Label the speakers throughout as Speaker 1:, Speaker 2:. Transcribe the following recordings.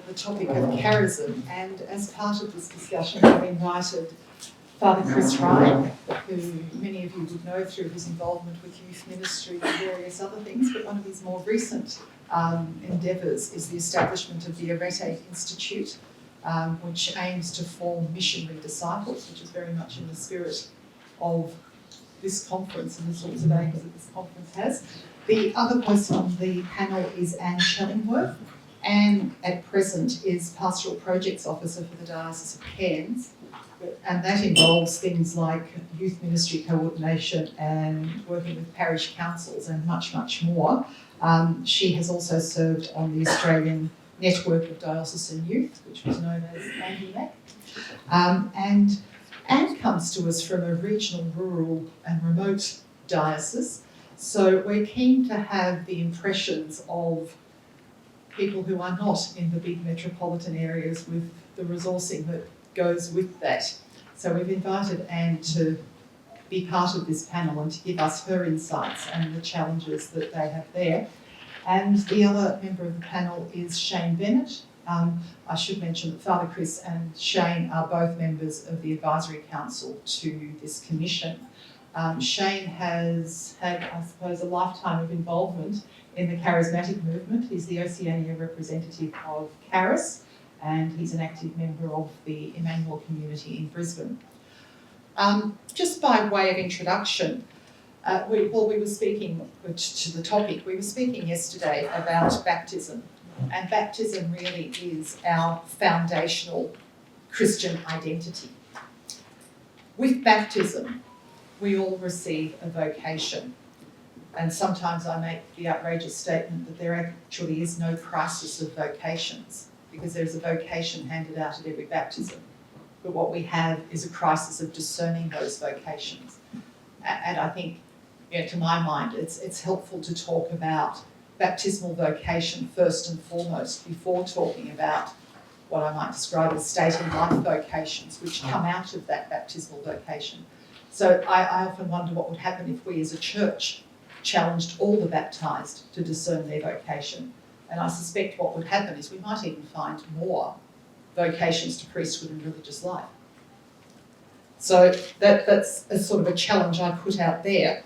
Speaker 1: the topic of charism, and as part of this discussion I've invited Father Chris Ryan, who many of you would know through his involvement with youth ministry and various other things, but one of his more recent endeavours is the establishment of the Arete Institute, which aims to form missionary disciples, which is very much in the spirit of this conference and the sorts of aims that this conference has. The other person on the panel is Anne Chellingworth. Anne, at present, is Pastoral Projects Officer for the Diocese of Cairns, and that involves things like youth ministry coordination and working with parish councils and much, much more. She has also served on the Australian Network of Diocesan Youth, which was known as ANDIMAC. And Anne comes to us from a regional, rural and remote diocese, so we're keen to have the impressions of people who are not in the big metropolitan areas with the resourcing that goes with that. So we've invited Anne to be part of this panel and to give us her insights and the challenges that they have there. And the other member of the panel is Shayne Bennett. I should mention that Father Chris and Shayne are both members of the Advisory Council to this commission. Shayne has had, I suppose, a lifetime of involvement in the charismatic movement. He's the Oceania representative of Charis, and he's an active member of the Emmanuel community in Brisbane. Just by way of introduction, we were speaking to the topic, we were speaking yesterday about baptism, and baptism really is our foundational Christian identity. With baptism, we all receive a vocation, and sometimes I make the outrageous statement that there actually is no crisis of vocations, because there's a vocation handed out at every baptism. But what we have is a crisis of discerning those vocations. And I think, to my mind, it's helpful to talk about baptismal vocation first and foremost before talking about what I might describe as state and life vocations, which come out of that baptismal vocation. So I often wonder what would happen if we as a church challenged all the baptised to discern their vocation. And I suspect what would happen is we might even find more vocations to priesthood and religious life. So that's a sort of a challenge I put out there.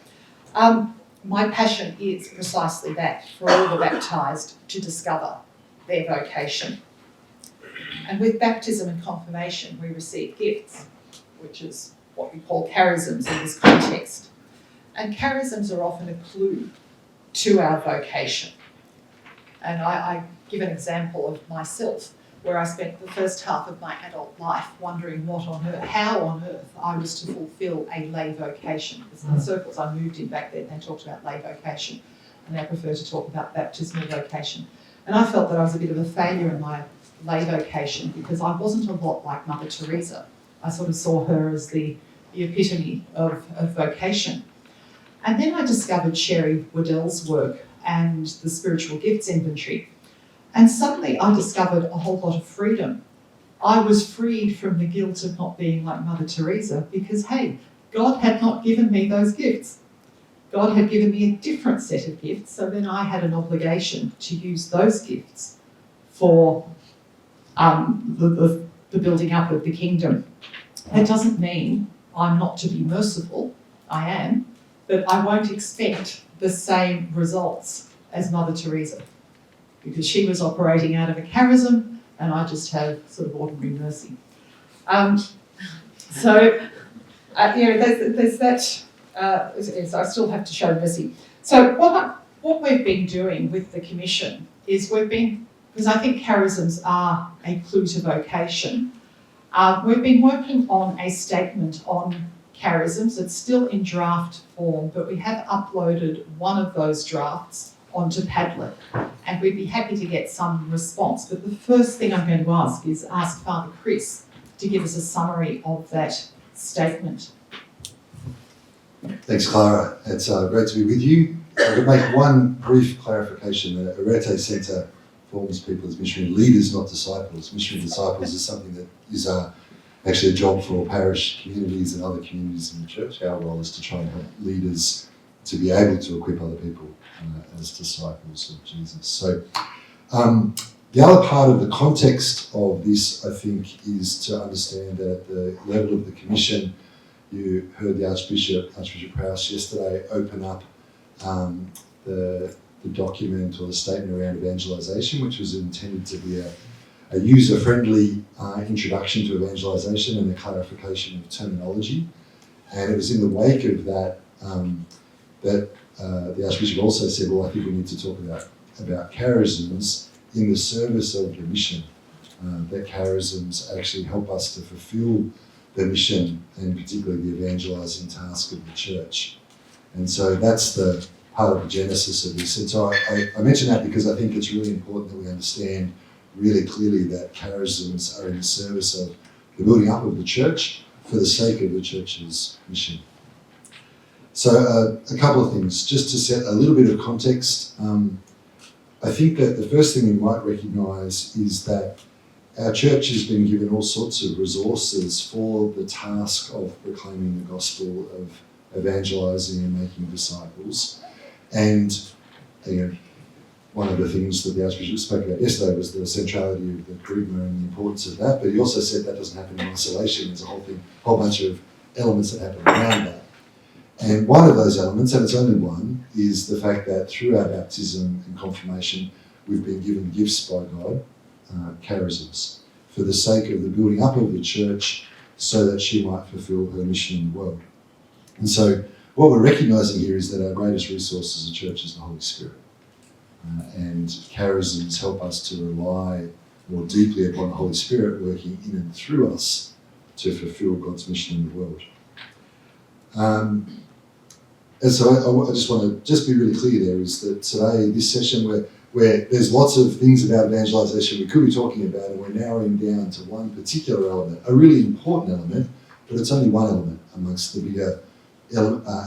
Speaker 1: My passion is precisely that, for all the baptised to discover their vocation. And with baptism and confirmation, we receive gifts, which is what we call charisms in this context. And charisms are often a clue to our vocation. And I give an example of myself, where I spent the first half of my adult life wondering how on earth I was to fulfil a lay vocation. Because in the circles I moved in back then, they talked about lay vocation, and I prefer to talk about baptismal vocation. And I felt that I was a bit of a failure in my lay vocation because I wasn't a lot like Mother Teresa. I sort of saw her as the epitome of vocation. And then I discovered Sherry Waddell's work and the Spiritual Gifts Inventory. And suddenly I discovered a whole lot of freedom. I was freed from the guilt of not being like Mother Teresa because, hey, God had not given me those gifts. God had given me a different set of gifts, so then I had an obligation to use those gifts for the building up of the kingdom. That doesn't mean I'm not to be merciful. I am, but I won't expect the same results as Mother Teresa, because she was operating out of a charism and I just have sort of ordinary mercy. There's that, so I still have to show mercy. So what we've been doing with the Commission is because I think charisms are a clue to vocation, we've been working on a statement on charisms. It's still in draft form, but we have uploaded one of those drafts onto Padlet, and we'd be happy to get some response. But the first thing I'm going to ask Father Chris to give us a summary of that statement.
Speaker 2: Thanks, Clara. It's great to be with you. To make one brief clarification, the Arete Centre forms people as missionary leaders, not disciples. Missionary disciples is something that is actually a job for parish communities and other communities in the church. Our role is to try and help leaders to be able to equip other people as disciples of Jesus. So The other part of the context of this, I think, is to understand that at the level of the Commission, you heard the Archbishop Prowse yesterday, open up the document or the statement around evangelisation, which was intended to be a user-friendly introduction to evangelisation and a clarification of terminology. And it was in the wake of that that the Archbishop also said, well, I think we need to talk about charisms in the service of the mission, that charisms actually help us to fulfil the mission and particularly the evangelising task of the church. And so that's the part of the genesis of this. And so I mention that because I think it's really important that we understand really clearly that charisms are in the service of the building up of the church for the sake of the church's mission. So a couple of things, just to set a little bit of context. I think that the first thing we might recognise is that our church has been given all sorts of resources for the task of proclaiming the gospel, of evangelising and making disciples. And one of the things that the Archbishop spoke about yesterday was the centrality of the charisma and the importance of that. But he also said that doesn't happen in isolation. There's a whole bunch of elements that happen around that. And one of those elements, and it's only one, is the fact that through our baptism and confirmation, we've been given gifts by God, charisms, for the sake of the building up of the church so that she might fulfil her mission in the world. And so what we're recognising here is that our greatest resource as a church is the Holy Spirit. And charisms help us to rely more deeply upon the Holy Spirit working in and through us to fulfil God's mission in the world. And so I just want to be really clear there is that today, this session where there's lots of things about evangelisation we could be talking about, and we're narrowing down to one particular element, a really important element, but it's only one element amongst the bigger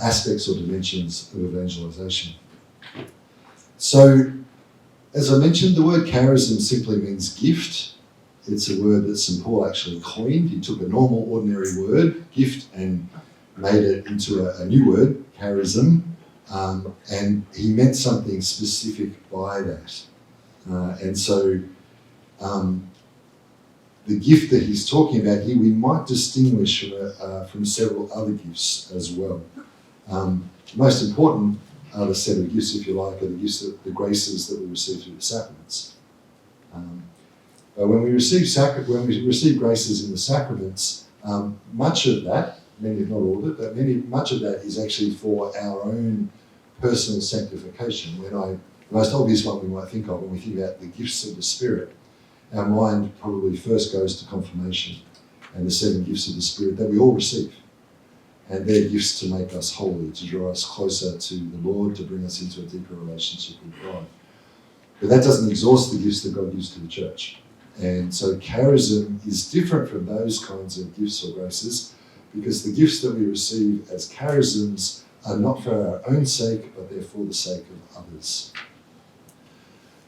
Speaker 2: aspects or dimensions of evangelisation. So, as I mentioned, the word charism simply means gift. It's a word that St. Paul actually coined. He took a normal, ordinary word, gift, and made it into a new word, charism, and he meant something specific by that. And so the gift that he's talking about here, we might distinguish from several other gifts as well. Most important are the set of gifts, if you like, are the gifts, the graces that we receive through the sacraments. But when we receive graces in the sacraments, much of that, many, if not all of it, but much of that is actually for our own personal sanctification. The most obvious one we might think of when we think about the gifts of the Spirit, our mind probably first goes to confirmation and the 7 gifts of the Spirit that we all receive. And they're gifts to make us holy, to draw us closer to the Lord, to bring us into a deeper relationship with God. But that doesn't exhaust the gifts that God gives to the church. And so charism is different from those kinds of gifts or graces, because the gifts that we receive as charisms are not for our own sake, but they're for the sake of others.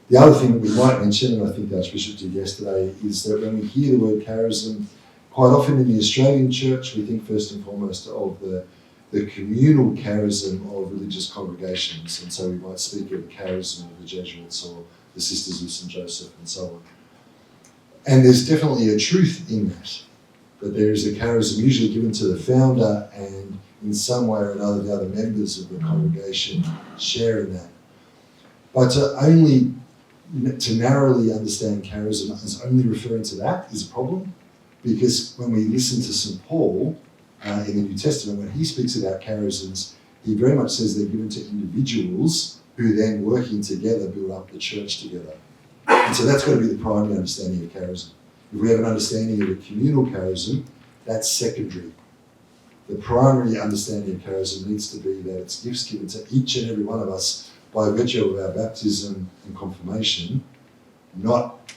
Speaker 2: The other thing that we might mention, and I think the Archbishop did yesterday, is that when we hear the word charism, quite often in the Australian church, we think first and foremost of the communal charism of religious congregations. And so we might speak of the charism of the Jesuits or the Sisters of St. Joseph and so on. And there's definitely a truth in that there is a charism usually given to the founder, and in some way or another the other members of the congregation share in that. But to narrowly understand charism as only referring to that is a problem, because when we listen to St. Paul in the New Testament, when he speaks about charisms, he very much says they're given to individuals who then, working together, build up the church together. And so that's got to be the primary understanding of charism. If we have an understanding of a communal charism, that's secondary. The primary understanding of charism needs to be that it's gifts given to each and every one of us by virtue of our baptism and confirmation, not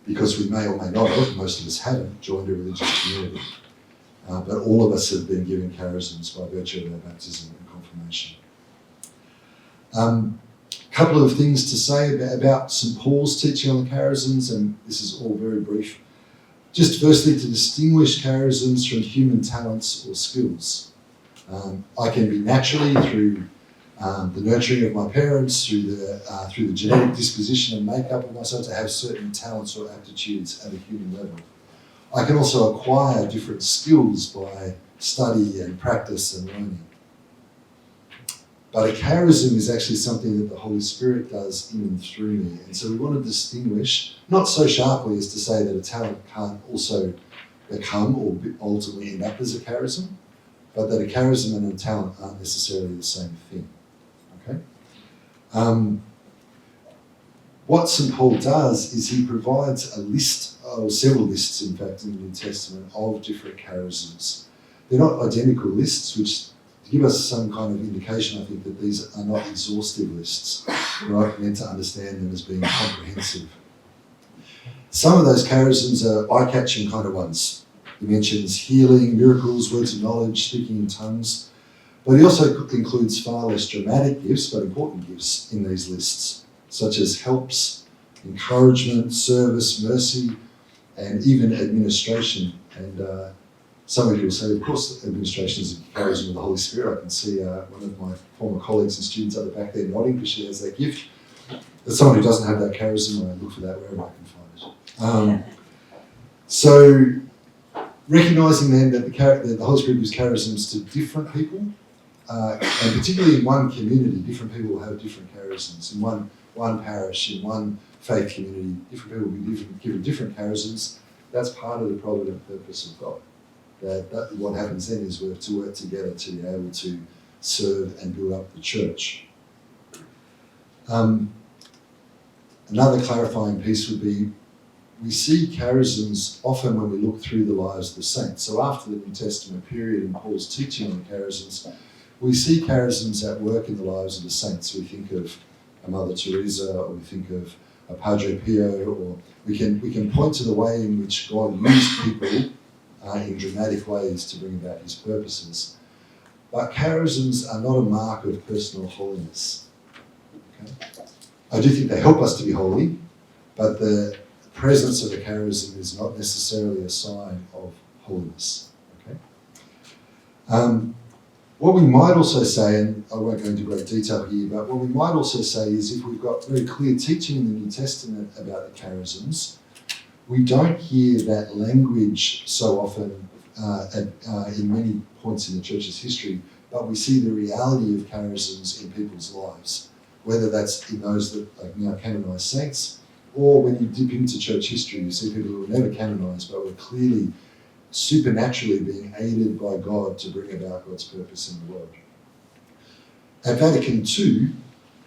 Speaker 2: because we may or may not have, most of us haven't, joined a religious community. But all of us have been given charisms by virtue of our baptism and confirmation. Couple of things to say about St. Paul's teaching on the charisms, and this is all very brief. Just firstly, to distinguish charisms from human talents or skills. I can be naturally, through the nurturing of my parents, through the genetic disposition and makeup of myself, to have certain talents or aptitudes at a human level. I can also acquire different skills by study and practice and learning. But a charism is actually something that the Holy Spirit does in and through me. And so we want to distinguish, not so sharply as to say that a talent can't also become or ultimately end up as a charism, but that a charism and a talent aren't necessarily the same thing. Okay? What St. Paul does is he provides a list, or several lists in fact in the New Testament, of different charisms. They're not identical lists, which to give us some kind of indication, I think, that these are not exhaustive lists. We're not meant to understand them as being comprehensive. Some of those charisms are eye-catching kind of ones. He mentions healing, miracles, words of knowledge, speaking in tongues. But he also includes far less dramatic gifts, but important gifts in these lists, such as helps, encouragement, service, mercy, and even administration. And some of you will say, of course, administration is a charism of the Holy Spirit. I can see one of my former colleagues and students at the back there nodding because she has that gift. As someone who doesn't have that charism, I look for that wherever I can find it. So, recognising then that the Holy Spirit gives charisms to different people, and particularly in one community, different people will have different charisms. In one parish, in one faith community, different people will be given different charisms. That's part of the provident purpose of God. That what happens then is we're to work together to be able to serve and build up the church. Another clarifying piece would be, we see charisms often when we look through the lives of the saints. So after the New Testament period and Paul's teaching on charisms, we see charisms at work in the lives of the saints. We think of a Mother Teresa, or we think of a Padre Pio, or we can point to the way in which God used people in dramatic ways to bring about his purposes. But charisms are not a mark of personal holiness. Okay? I do think they help us to be holy, but the presence of a charism is not necessarily a sign of holiness. Okay? What we might also say, and I won't go into great detail here, but what we might also say is if we've got very clear teaching in the New Testament about the charisms, we don't hear that language so often in many points in the church's history, but we see the reality of charisms in people's lives, whether that's in those that are now canonised saints, or when you dip into church history, you see people who were never canonised but were clearly supernaturally being aided by God to bring about God's purpose in the world. At Vatican II,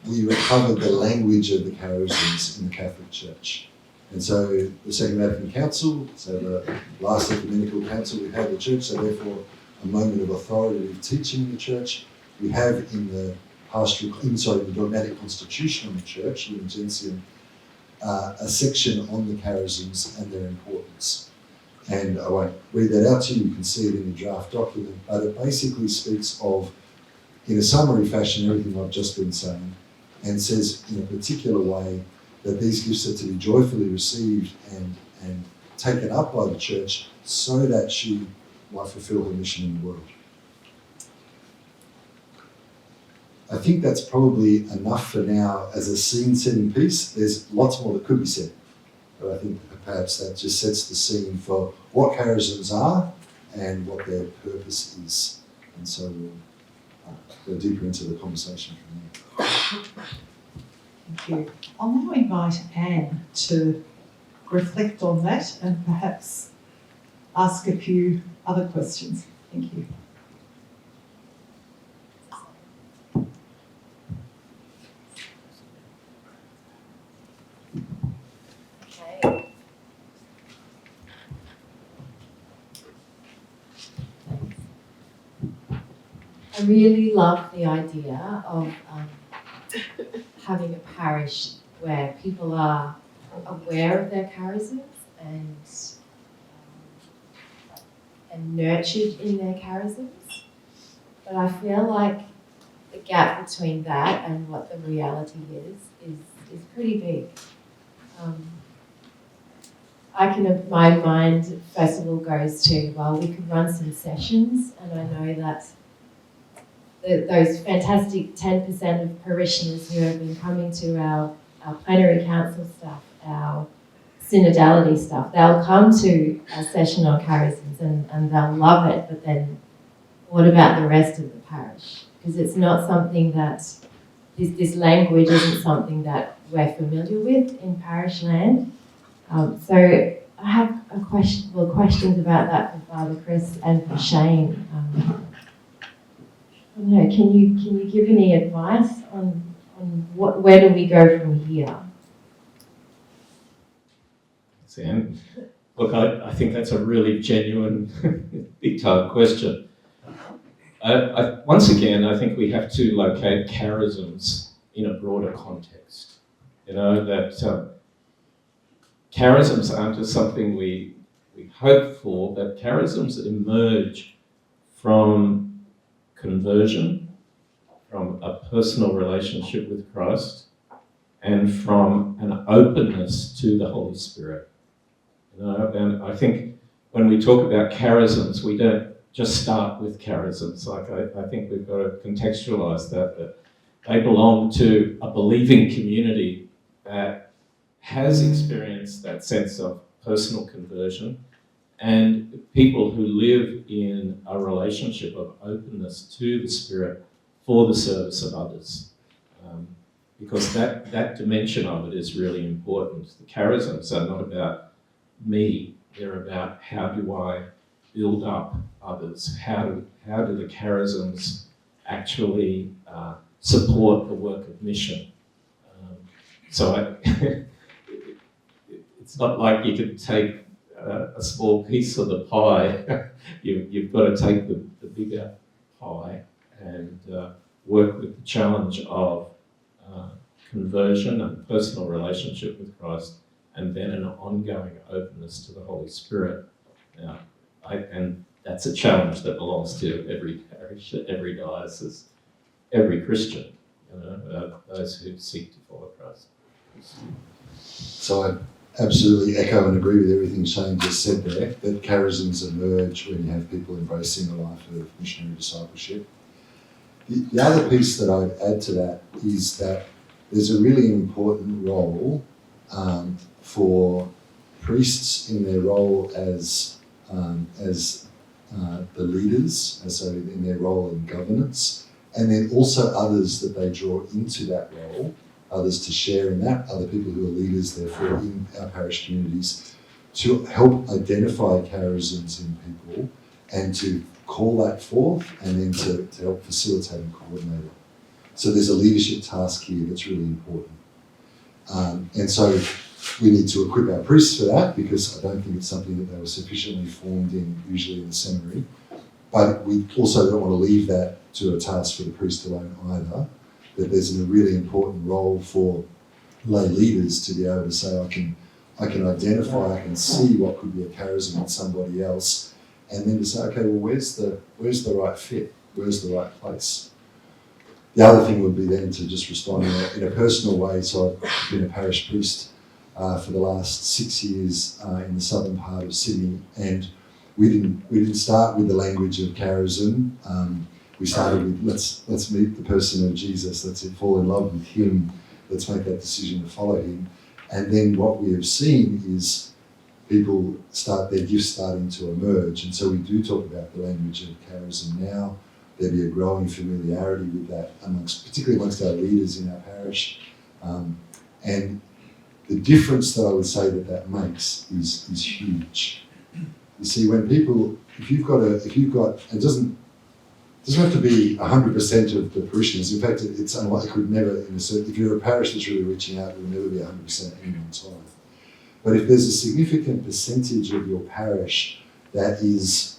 Speaker 2: we recovered the language of the charisms in the Catholic Church. And so the Second Vatican Council, so the last ecumenical council we had in the church, so therefore a moment of authoritative teaching in the church. We have in the the dogmatic constitution of the church, Lumen Gentium, a section on the charisms and their importance. And I won't read that out to you, you can see it in the draft document, but it basically speaks of, in a summary fashion, everything I've just been saying, and says in a particular way that these gifts are to be joyfully received and taken up by the church so that she might fulfill her mission in the world. I think that's probably enough for now as a scene-setting piece. There's lots more that could be said, but I think perhaps that just sets the scene for what charisms are and what their purpose is. And so we'll go deeper into the conversation from there.
Speaker 1: Thank you. I'll now invite Anne to reflect on that and perhaps ask a few other questions. Thank you.
Speaker 3: Okay. I really love the idea of having a parish where people are aware of their charisms and nurtured in their charisms. But I feel like the gap between that and what the reality is pretty big. My mind first of all goes to, well, we could run some sessions, and I know that those fantastic 10% of parishioners who have been coming to our plenary council stuff, our synodality stuff, they'll come to a session on charisms and they'll love it, but then what about the rest of the parish? Because it's not something that, this language isn't something that we're familiar with in parish land. So I have questions about that for Father Chris and for Shayne. I don't know, can you give any advice on where do we go from here?
Speaker 4: Sam, look, I think that's a really genuine, big-time question. Once again, I think we have to locate charisms in a broader context. You know, that charisms aren't just something we hope for, but charisms emerge from conversion, from a personal relationship with Christ, and from an openness to the Holy Spirit. You know, and I think when we talk about charisms, we don't just start with charisms. Like I think we've got to contextualize that they belong to a believing community that has experienced that sense of personal conversion, and people who live in a relationship of openness to the Spirit for the service of others. Because that dimension of it is really important. The charisms are not about me, they're about how do I build up others? How do the charisms actually support the work of mission? It's not like you can take a small piece of the pie. You've got to take the bigger pie and work with the challenge of conversion and personal relationship with Christ, and then an ongoing openness to the Holy Spirit. Now, and that's a challenge that belongs to every parish, every diocese, every Christian, you know, those who seek to follow Christ.
Speaker 2: So I absolutely echo and agree with everything Shayne just said there, that charisms emerge when you have people embracing the life of missionary discipleship. The other piece that I'd add to that is that there's a really important role for priests in their role as the leaders, so in their role in governance, and then also others that they draw into that role, others to share in that, other people who are leaders therefore in our parish communities, to help identify charisms in people and to call that forth and then to help facilitate and coordinate it. So there's a leadership task here that's really important. And so we need to equip our priests for that, because I don't think it's something that they were sufficiently formed in, usually in the seminary. But we also don't want to leave that to a task for the priest alone either, that there's a really important role for lay leaders to be able to say, I can identify, I can see what could be a charism in somebody else, and then to say, okay, well, where's the right fit? Where's the right place? The other thing would be then to just respond in a personal way. So I've been a parish priest for the last 6 years in the southern part of Sydney, and we didn't start with the language of charism. We started with let's meet the person of Jesus, let's fall in love with him, let's make that decision to follow him. And then what we have seen is people their gifts starting to emerge, and so we do talk about the language of charism now. There'll be a growing familiarity with that particularly amongst our leaders in our parish. And the difference that I would say that makes is huge. You see, when people, if you've got, it doesn't have to be 100% of the parishioners. In fact, it's unlikely, it could never, if you're a parish that's really reaching out, it will never be 100% at any one time. But if there's a significant percentage of your parish that is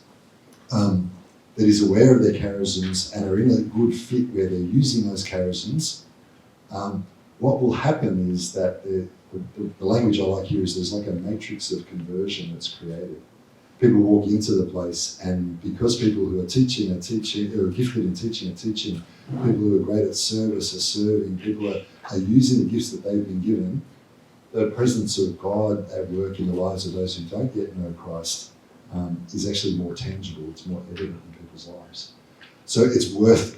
Speaker 2: aware of their charisms and are in a good fit where they're using those charisms, what will happen is that the language I like here is there's like a matrix of conversion that's created. People walk into the place, and because people who are teaching, who are gifted in teaching are teaching, people who are great at service are serving, people are using the gifts that they've been given, the presence of God at work in the lives of those who don't yet know Christ is actually more tangible, it's more evident in people's lives. So it's worth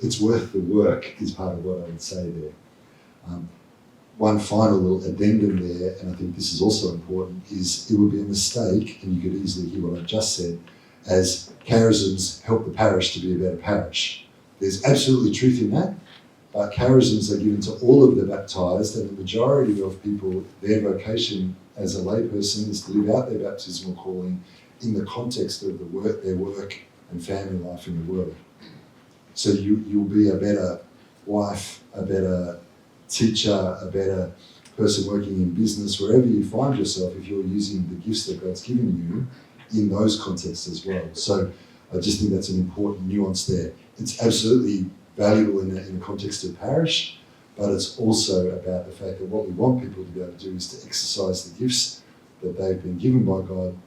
Speaker 2: the work is part of what I would say there. One final little addendum there, and I think this is also important, is it would be a mistake, and you could easily hear what I've just said, as charisms help the parish to be a better parish. There's absolutely truth in that, but charisms are given to all of the baptised, and the majority of people, their vocation as a layperson is to live out their baptismal calling in the context of their work and family life in the world. So you'll be a better wife, a better teacher, a better person working in business, wherever you find yourself, if you're using the gifts that God's given you in those contexts as well. So I just think that's an important nuance there. It's absolutely valuable in the context of parish, but it's also about the fact that what we want people to be able to do is to exercise the gifts that they've been given by God,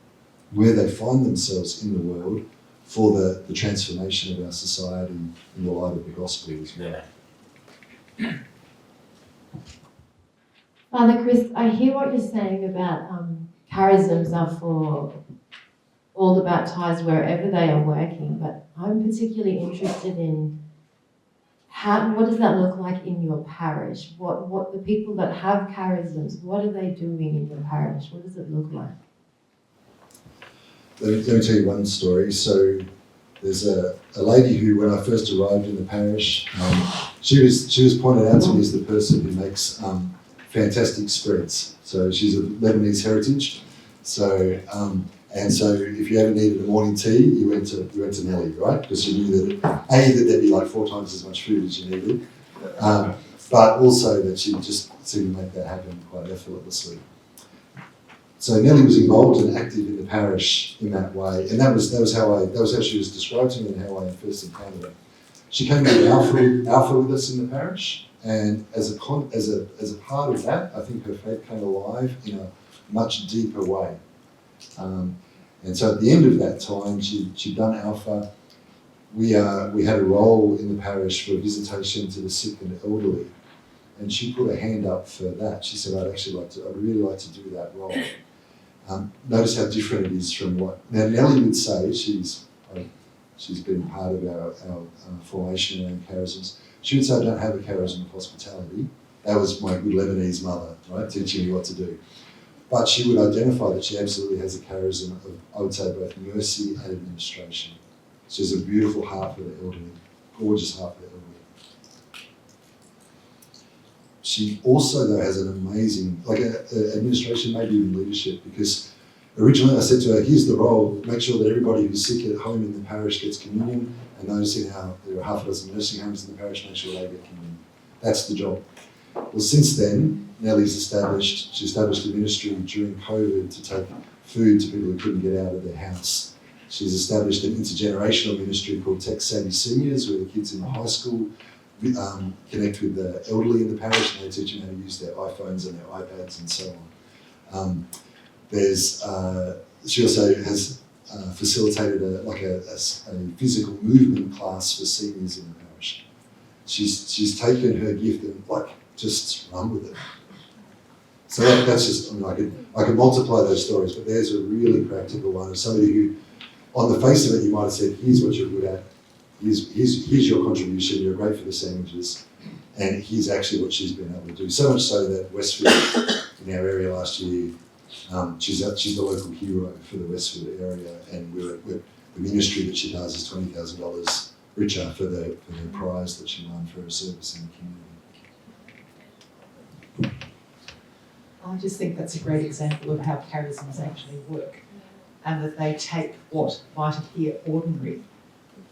Speaker 2: where they find themselves in the world, for the transformation of our society in the light of the gospel as well.
Speaker 3: Father Chris, I hear what you're saying about charisms are for all the baptised wherever they are working, but I'm particularly interested in what does that look like in your parish? What the people that have charisms, what are they doing in your parish? What does it look like?
Speaker 2: Let me tell you one story. So there's a lady who, when I first arrived in the parish, she was pointed out to me as the person who makes fantastic spreads. So she's of Lebanese heritage. So and so if you ever needed a morning tea, you went to Nellie, right? Because you knew that there'd be like 4 times as much food as you needed, but also that she just seemed to make that happen quite effortlessly. So Nellie was involved and active in the parish in that way, and that was how she was described to me and how I first encountered her. She came to Alpha with us in the parish, and as a part of that, I think her faith came alive in a much deeper way. And so at the end of that time, she'd done Alpha. We had a role in the parish for visitation to the sick and elderly, and she put her hand up for that. She said, I'd really like to do that role. Notice how different it is from what now Nellie would say. She's been part of our formation around charisms. She would say, I don't have a charism of hospitality. That was my good Lebanese mother, right, teaching me what to do. But she would identify that she absolutely has a charism of, I would say, both mercy and administration. She has a beautiful heart for the elderly, gorgeous heart for the elderly. She also, though, has an amazing, administration, maybe even leadership, because originally I said to her, here's the role, make sure that everybody who's sick at home in the parish gets communion, and noticing how there are half a dozen nursing homes in the parish, make sure they get communion. That's the job. Well, since then, Nellie's established a ministry during COVID to take food to people who couldn't get out of their house. She's established an intergenerational ministry called Tech Savvy Seniors, where the kids in the high school connect with the elderly in the parish, and they teach them how to use their iPhones and their iPads and so on. She also has facilitated a physical movement class for seniors in the parish. She's taken her gift and just run with it. So that's just, I could multiply those stories, but there's a really practical one of somebody who, on the face of it, you might have said, here's what you're good at, here's your contribution, you're great for the sandwiches, and here's actually what she's been able to do. So much so that Westfield, in our area last year, she's the local hero for the Westfield area, and the ministry that she does is $20,000 richer for the prize that she won for her service in the community.
Speaker 1: I just think that's a great example of how charisms actually work, and that they take what might appear ordinary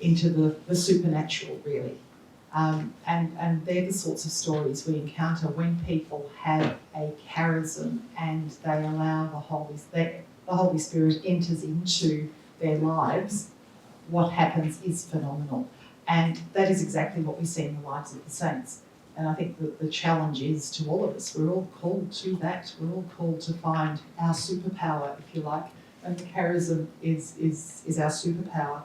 Speaker 1: into the supernatural, really. And they're the sorts of stories we encounter when people have a charism and they allow the Holy Spirit enters into their lives. What happens is phenomenal. And that is exactly what we see in the lives of the saints. And I think that the challenge is to all of us. We're all called to that. We're all called to find our superpower, if you like. And the charism is our superpower.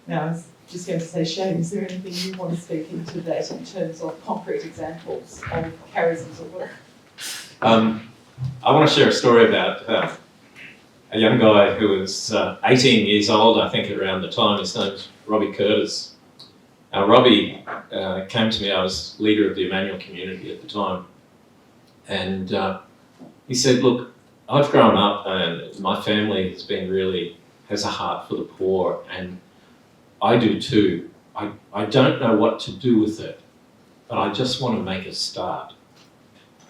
Speaker 1: Now, I was just going to say, Shayne, is there anything you want to speak into that in terms of concrete examples of charisms at work?
Speaker 4: I want to share a story about a young guy who was 18 years old, I think, around the time. His name's Robbie Curtis. Now, Robbie came to me. I was leader of the Emmanuel community at the time, and he said, "Look, I've grown up, and my family has a heart for the poor, and I do too. I don't know what to do with it, but I just want to make a start."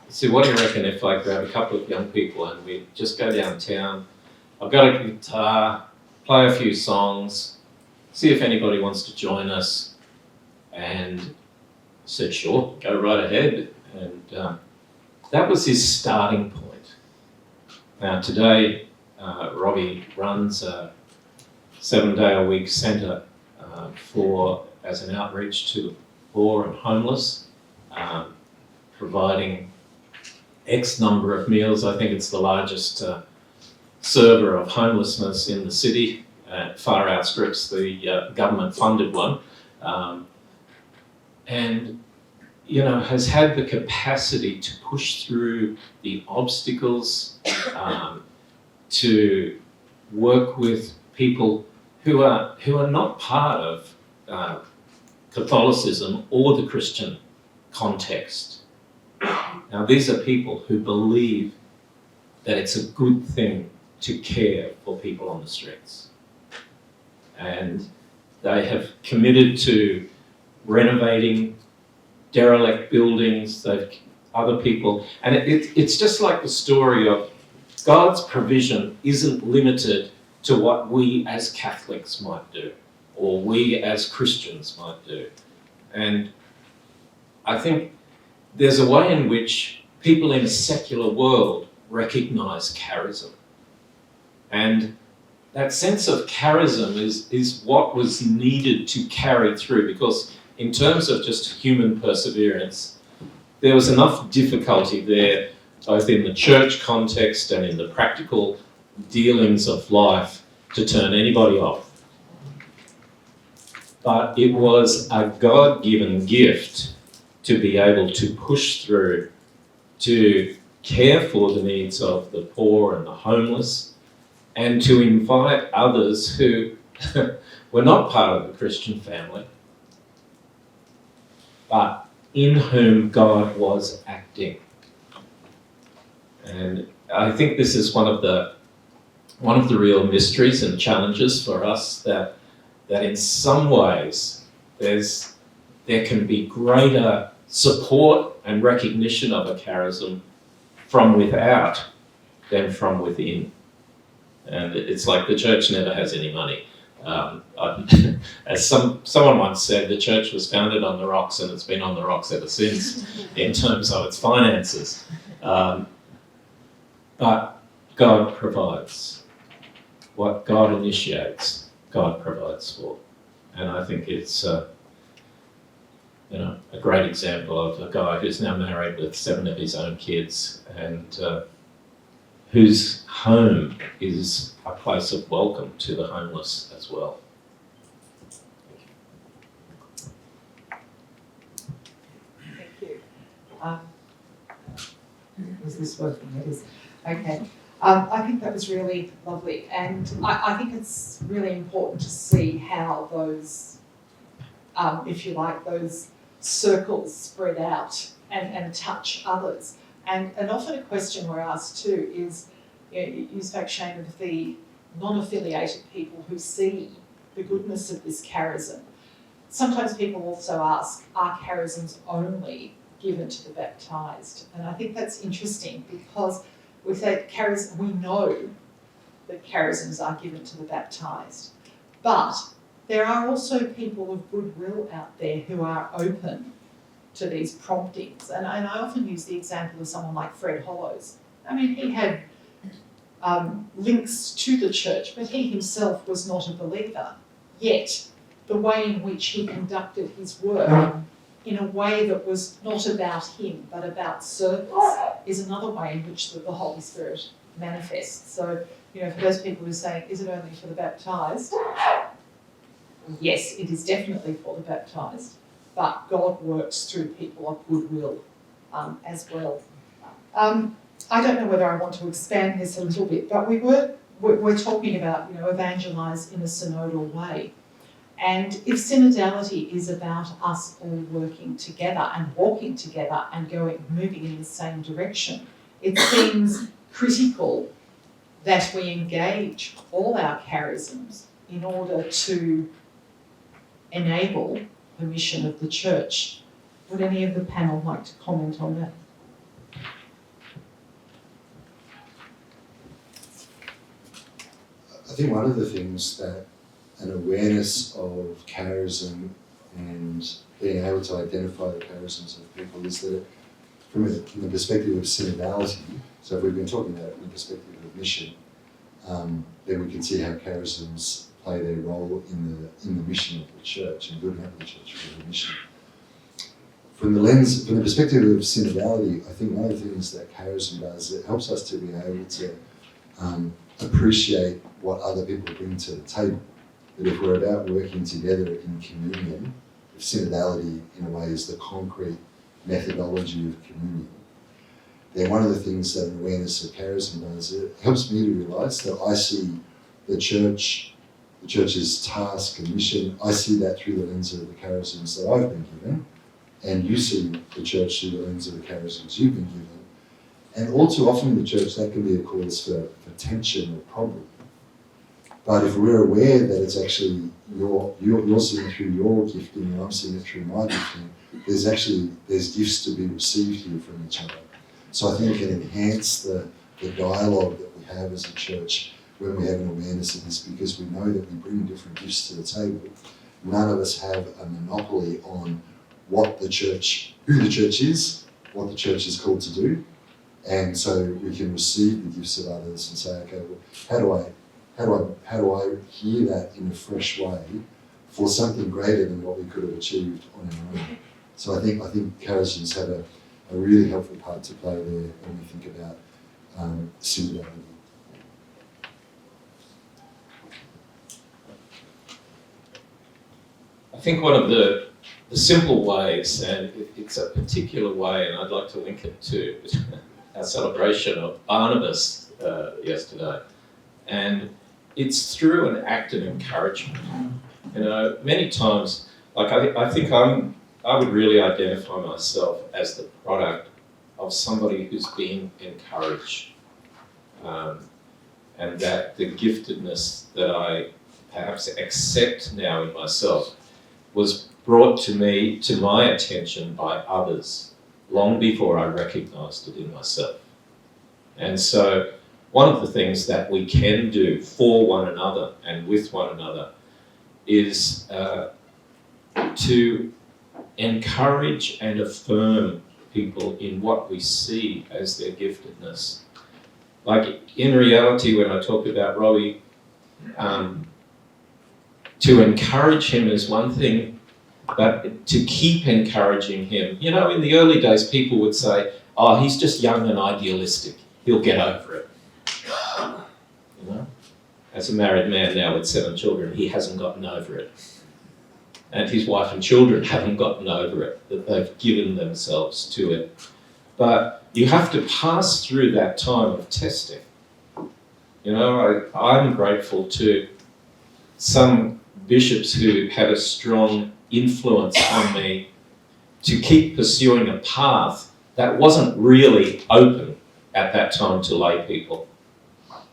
Speaker 4: He said, "What do you reckon if I grab a couple of young people and we just go downtown? I've got a guitar, play a few songs, see if anybody wants to join us." And I said, "Sure, go right ahead." And that was his starting point. Now today, Robbie runs a 7-day-a-week centre as an outreach to the poor and homeless, providing X number of meals. I think it's the largest server of homelessness in the city. Far outstrips the government-funded one. And has had the capacity to push through the obstacles, to work with people who are not part of Catholicism or the Christian context. Now, these are people who believe that it's a good thing to care for people on the streets. And they have committed to renovating derelict buildings, other people. And it's just like the story of God's provision isn't limited to what we as Catholics might do, or we as Christians might do. And I think there's a way in which people in a secular world recognise charism. And that sense of charism is what was needed to carry through, because in terms of just human perseverance, there was enough difficulty there, both in the church context and in the practical dealings of life, to turn anybody off. But it was a God-given gift to be able to push through, to care for the needs of the poor and the homeless, and to invite others who were not part of the Christian family, but in whom God was acting. And I think this is one of the real mysteries and challenges for us, that in some ways there can be greater support and recognition of a charism from without than from within. And it's like the church never has any money. As someone once said, the church was founded on the rocks and it's been on the rocks ever since in terms of its finances. But God provides. What God initiates, God provides for. And I think it's a great example of a guy who's now married with 7 of his own kids, and whose home is a place of welcome to the homeless as well.
Speaker 1: Thank you. Is this working? It is. Okay. I think that was really lovely, and I think it's really important to see how those, if you like, those circles spread out and touch others. And often a question we're asked too is, you spoke, Shayne, of the non-affiliated people who see the goodness of this charism. Sometimes people also ask, are charisms only given to the baptised? And I think that's interesting, because we say we know that charisms are given to the baptised, but there are also people of goodwill out there who are open to these promptings. And I often use the example of someone like Fred Hollows. I mean, he had links to the church, but he himself was not a believer. Yet, the way in which he conducted his work in a way that was not about him, but about service, is another way in which the Holy Spirit manifests. So, for those people who say, is it only for the baptised? Yes, it is definitely for the baptised, but God works through people of goodwill as well. I don't know whether I want to expand this a little bit, but we're talking about, evangelize in a synodal way. And if synodality is about us all working together and walking together and moving in the same direction, it seems critical that we engage all our charisms in order to enable the mission of the church. Would any of the panel like to comment on that?
Speaker 2: I think one of the things that an awareness of charism and being able to identify the charisms of people is that from the perspective of synodality, so if we've been talking about it from the perspective of mission, then we can see how charisms play their role in the mission of the church and building up the church for the mission. From the perspective of synodality, I think one of the things that charism does, it helps us to be able to appreciate what other people bring to the table. That if we're about working together in communion, if synodality in a way is the concrete methodology of communion, then one of the things that an awareness of charism does, it helps me to realise that I see the church's task and mission, I see that through the lens of the charisms that I've been given, and you see the church through the lens of the charisms you've been given. And all too often in the church, that can be a cause for tension or problem. But if we're aware that it's actually you're seeing through your gifting and I'm seeing it through my gifting, there's gifts to be received here from each other. So I think it can enhance the dialogue that we have as a church when we have an awareness of this, because we know that we bring different gifts to the table. None of us have a monopoly on who the church is, what the church is called to do. And so we can receive the gifts of others and say, okay, well, how do I hear that in a fresh way for something greater than what we could have achieved on our own? So I think charisms have a really helpful part to play there when we think about synodality.
Speaker 4: I think one of the simple ways, and it's a particular way, and I'd like to link it to our celebration of Barnabas yesterday, and it's through an act of encouragement. You know, many times, like I think I would really identify myself as the product of somebody who's being encouraged, and that the giftedness that I perhaps accept now in myself was brought to my attention by others long before I recognised it in myself. And so one of the things that we can do for one another and with one another is to encourage and affirm people in what we see as their giftedness. Like in reality, when I talk about Robbie, to encourage him is one thing, but to keep encouraging him. You know, in the early days, people would say, oh, he's just young and idealistic. He'll get over it. You know, as a married man now with 7 children, he hasn't gotten over it. And his wife and children haven't gotten over it, that they've given themselves to it. But you have to pass through that time of testing. You know, I'm grateful to some bishops who had a strong influence on me to keep pursuing a path that wasn't really open at that time to lay people.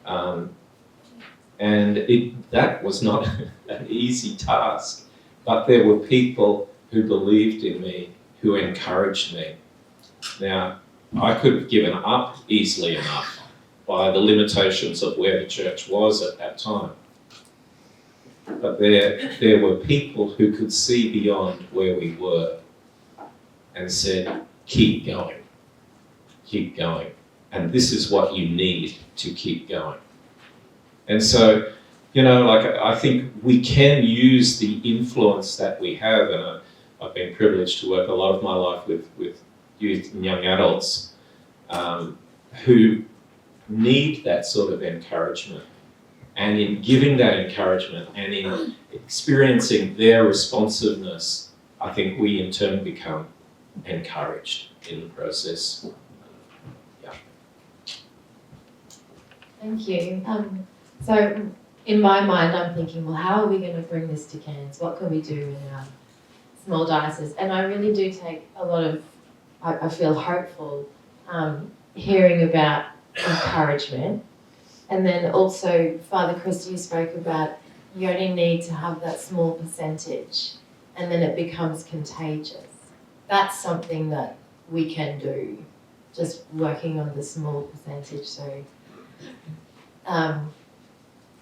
Speaker 4: And that was not an easy task, but there were people who believed in me, who encouraged me. Now, I could have given up easily enough by the limitations of where the church was at that time. But there were people who could see beyond where we were and said, keep going, and this is what you need to keep going. And so, you know, like I think we can use the influence that we have, and I've been privileged to work a lot of my life with youth and young adults who need that sort of encouragement. And in giving that encouragement and in experiencing their responsiveness, I think we in turn become encouraged in the process.
Speaker 3: Thank you. So in my mind, I'm thinking, well, how are we going to bring this to Cairns? What can we do in our small diocese? And I really do take a lot of, I feel hopeful hearing about encouragement. And then also, Father Christie spoke about you only need to have that small percentage and then it becomes contagious. That's something that we can do, just working on the small percentage. So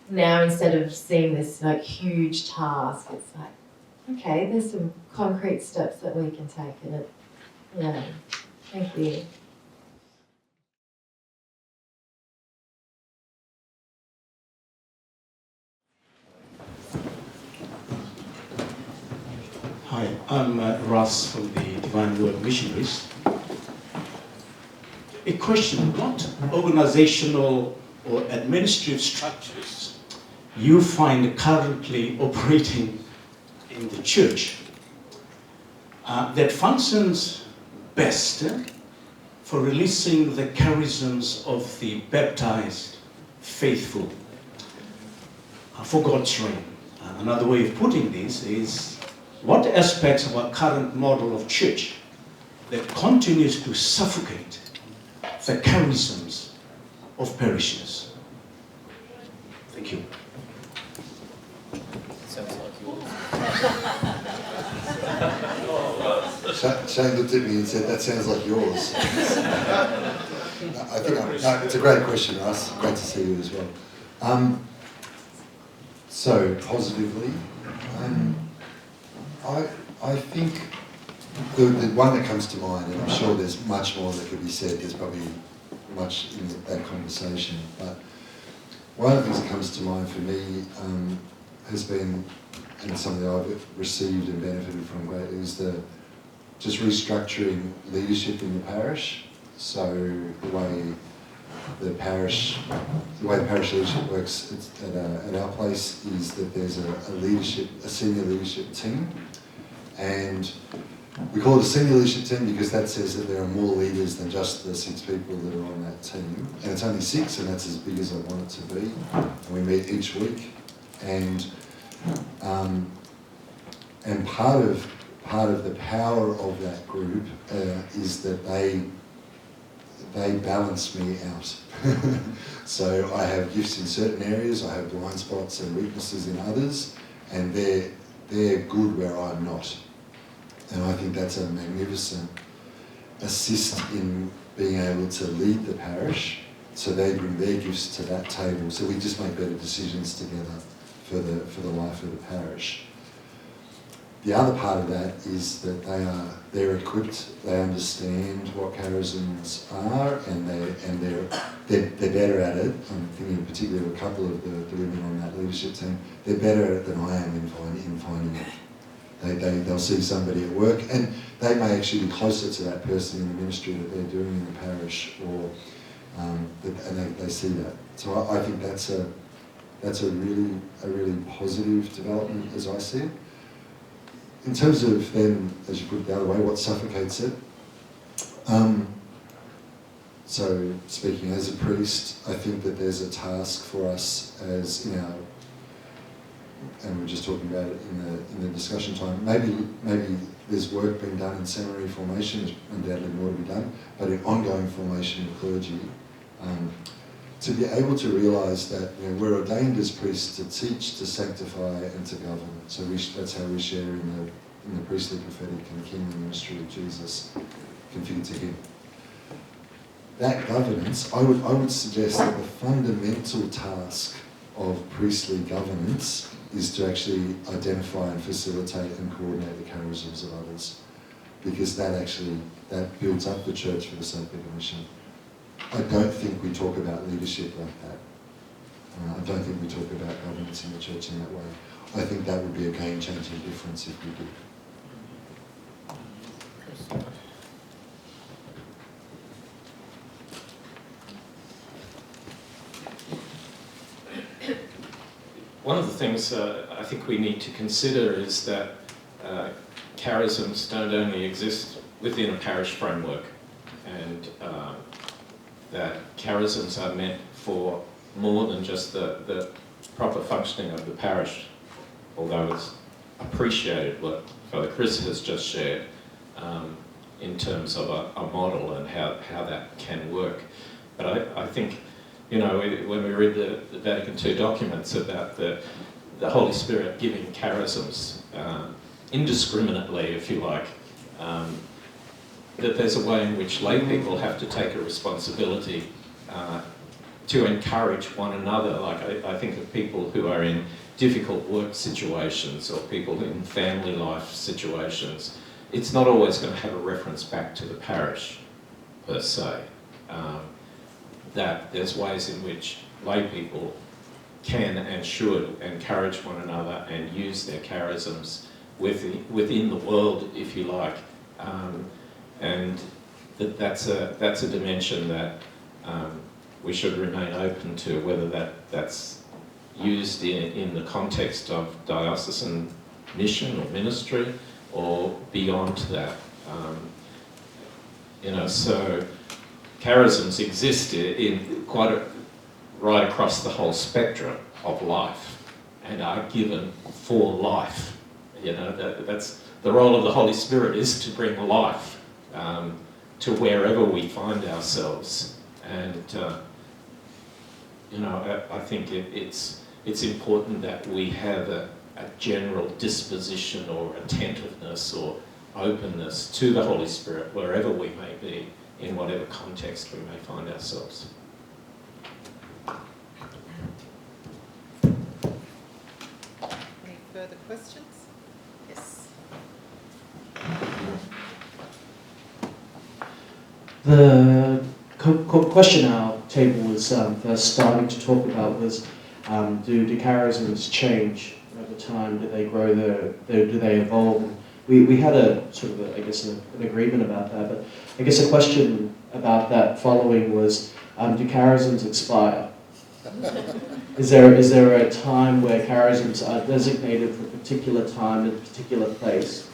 Speaker 3: now instead of seeing this like huge task, it's like, okay, there's some concrete steps that we can take in it. Yeah, thank you.
Speaker 5: Hi, I'm Ross from the Divine Word Missionaries. A question, what organizational or administrative structures you find currently operating in the church that functions best for releasing the charisms of the baptized faithful for God's reign? Another way of putting this is, what aspects of our current model of church that continues to suffocate the charisms of parishioners? Thank you.
Speaker 6: Sounds like yours.
Speaker 2: Shayne looked at me and said, that sounds like yours. I think it's a great question, Russ. Great to see you as well. So, positively, I think the one that comes to mind, and I'm sure there's much more that could be said, there's probably much in that conversation, but one of the things that comes to mind for me has been, and something I've received and benefited from greatly, is just restructuring leadership in the parish. So the way the parish leadership works at our place is that there's a senior leadership team, and we call it a senior leadership team because that says that there are more leaders than just the 6 people that are on that team, and it's only 6, and that's as big as I want it to be. And we meet each week, and part of the power of that group is that they balance me out. So I have gifts in certain areas, I have blind spots and weaknesses in others, and they're good where I'm not. And I think that's a magnificent assist in being able to lead the parish, so they bring their gifts to that table, so we just make better decisions together for the life of the parish. The other part of that is that they're equipped, they understand what charisms are, and they're better at it. I'm thinking particularly of a couple of the women on that leadership team. They're better at it than I am in finding it. They'll see somebody at work, and they may actually be closer to that person in the ministry that they're doing in the parish, and they see that. So I think that's a really positive development as I see it. In terms of then, as you put it the other way, what suffocates it? So speaking as a priest, I think that there's a task for us as in our, and we're just talking about it in the discussion time, maybe there's work being done in seminary formation, there's undoubtedly more to be done, but in ongoing formation of clergy, to be able to realise that we're ordained as priests to teach, to sanctify and to govern. So that's how we share in the priestly, prophetic and kingly ministry of Jesus, configured to him. That governance, I would suggest that the fundamental task of priestly governance is to actually identify and facilitate and coordinate the charisms of others, because that builds up the church for the sake of the mission. I don't think we talk about leadership like that. I don't think we talk about governance in the church in that way. I think that would be a game-changing difference if we did.
Speaker 4: One of the things I think we need to consider is that charisms don't only exist within a parish framework, and that charisms are meant for more than just the proper functioning of the parish, although it's appreciated what Father Chris has just shared in terms of a model and how that can work. But I think, you know, when we read the Vatican II documents about the Holy Spirit giving charisms indiscriminately, if you like, that there's a way in which lay people have to take a responsibility to encourage one another. Like I think of people who are in difficult work situations or people in family life situations. It's not always going to have a reference back to the parish, per se. That there's ways in which lay people can and should encourage one another and use their charisms within the world, if you like. And that's a dimension that we should remain open to, whether that's used in the context of diocesan mission or ministry or beyond that. You know, so charisms exist in right across the whole spectrum of life and are given for life. You know, that's the role of the Holy Spirit, is to bring life to wherever we find ourselves. And you know, I think it's important that we have a general disposition or attentiveness or openness to the Holy Spirit wherever we may be, in whatever context we may find ourselves.
Speaker 1: Any further questions? Yes.
Speaker 6: The question our table was first starting to talk about was, do charisms change over time? Do they grow? Do they evolve? And we had a sort of, I guess, an agreement about that. But I guess a question about that following was, do charisms expire? Is there a time where charisms are designated for a particular time in a particular place,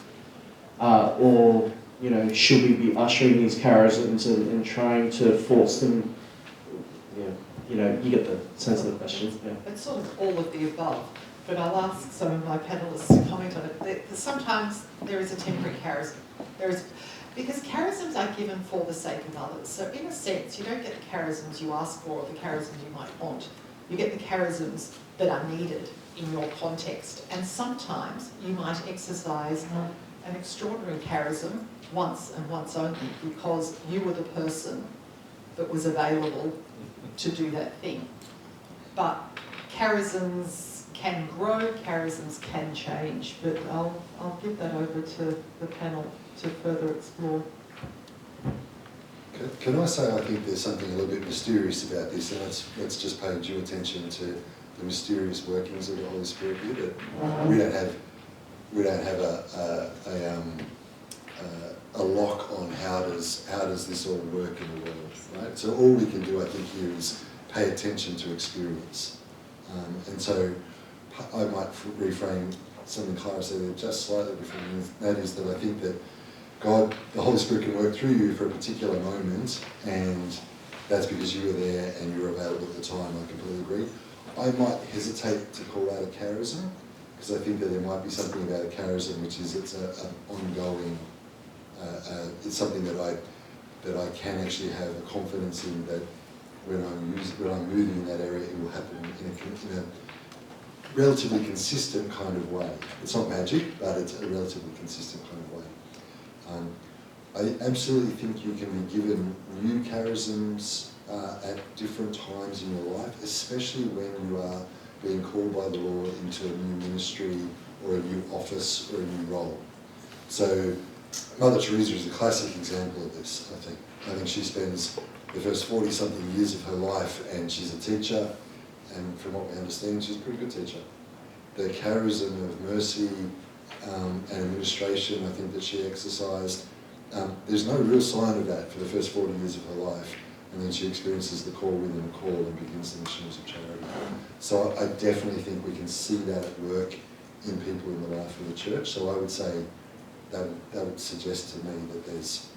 Speaker 6: or you know, should we be ushering these charisms and trying to force them? You know, you get the sense of the question. Yeah.
Speaker 1: It's sort of all of the above, but I'll ask some of my panellists to comment on it. Sometimes there is a temporary charism. Because charisms are given for the sake of others. So in a sense, you don't get the charisms you ask for or the charisms you might want. You get the charisms that are needed in your context. And sometimes you might exercise an extraordinary charism once and once only because you were the person that was available to do that thing. But charisms can grow, charisms can change, but I'll give that over to the panel to further explore.
Speaker 2: Can I say I think there's something a little bit mysterious about this, and let's just pay due attention to the mysterious workings of the Holy Spirit here. That we don't have a lock on how does this all work in the world, right? So all we can do, I think, here is pay attention to experience. And so I might reframe something Clara said there just slightly differently, and that is that I think that God, the Holy Spirit, can work through you for a particular moment, and that's because you were there and you were available at the time. I completely agree. I might hesitate to call that a charism, because I think that there might be something about a charism which is it's an ongoing. It's something that I can actually have a confidence in, that when I'm moving in that area, it will happen in a relatively consistent kind of way. It's not magic, but it's a relatively consistent kind of way. I absolutely think you can be given new charisms at different times in your life, especially when you are being called by the Lord into a new ministry or a new office or a new role. So Mother Teresa is a classic example of this, I think. I think she spends the first 40-something years of her life, and she's a teacher, and from what we understand, she's a pretty good teacher. The charism of mercy and administration, I think, that she exercised, there's no real sign of that for the first 40 years of her life, and then she experiences the call within the call and begins the missions of charity. So I definitely think we can see that at work in people in the life of the church. So I would say that would suggest to me that there's